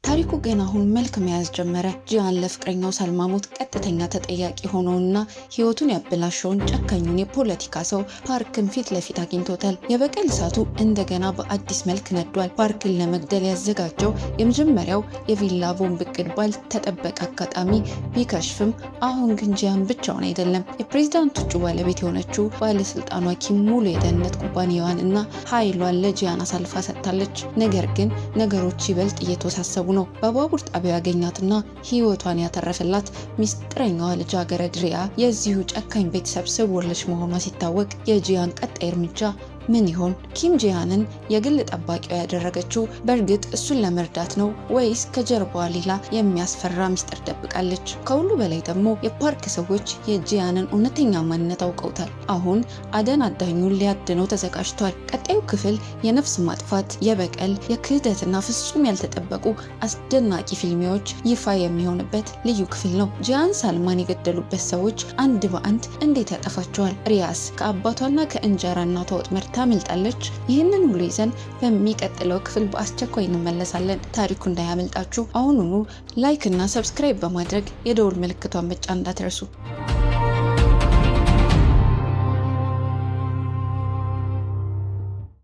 ታሪኩ ገና አሁን መልክ መያዝ ጀመረ። ጂያን ለፍቅረኛው ሳልማ ሞት ቀጥተኛ ተጠያቂ ሆነውና ህይወቱን ያበላሸውን ጨካኙን የፖለቲካ ሰው ፓርክን ፊት ለፊት አግኝቶታል። የበቀል እሳቱ እንደገና በአዲስ መልክ ነዷል። ፓርክን ለመግደል ያዘጋጀው የመጀመሪያው የቪላ ቦምብ እቅድ ባልተጠበቀ አጋጣሚ ቢከሽፍም፣ አሁን ግን ጂያን ብቻውን አይደለም። የፕሬዝዳንቱ እጩ ባለቤት የሆነችው ባለስልጣኗ ኪም ሙሉ የደህንነት ኩባንያዋን እና ኃይሏን ለጂያን አሳልፋ ሰጥታለች። ነገር ግን ነገሮች ይበልጥ እየተወሳሰቡ ነው። በባቡር ጣቢያው ያገኛትና ህይወቷን ያተረፈላት ሚስጥረኛዋ ልጃገረድ ሪያ የዚሁ ጨካኝ ቤተሰብ ስውር ልጅ መሆኗ ሲታወቅ የጂያን ቀጣይ እርምጃ ምን ይሆን? ኪም ጂያንን የግል ጠባቂዋ ያደረገችው በእርግጥ እሱን ለመርዳት ነው ወይስ ከጀርባዋ ሌላ የሚያስፈራ ምስጢር ደብቃለች? ከሁሉ በላይ ደግሞ የፓርክ ሰዎች የጂያንን እውነተኛ ማንነት አውቀውታል። አሁን አደን አዳኙን ሊያድነው ተዘጋጅቷል። ቀጣዩ ክፍል የነፍስ ማጥፋት፣ የበቀል፣ የክህደትና ፍጹም ያልተጠበቁ አስደናቂ ፊልሚያዎች ይፋ የሚሆንበት ልዩ ክፍል ነው። ጂያን ሳልማን የገደሉበት ሰዎች አንድ በአንድ እንዴት ያጠፋቸዋል? ሪያስ ከአባቷና ከእንጀራ እናቷ ወጥመድ ታመልጣለች? ይህንን ሁሉ ይዘን በሚቀጥለው ክፍል በአስቸኳይ እንመለሳለን። ታሪኩ እንዳያመልጣችሁ አሁኑኑ ላይክ እና ሰብስክራይብ በማድረግ የደወል ምልክቷን መጫን እንዳትረሱ።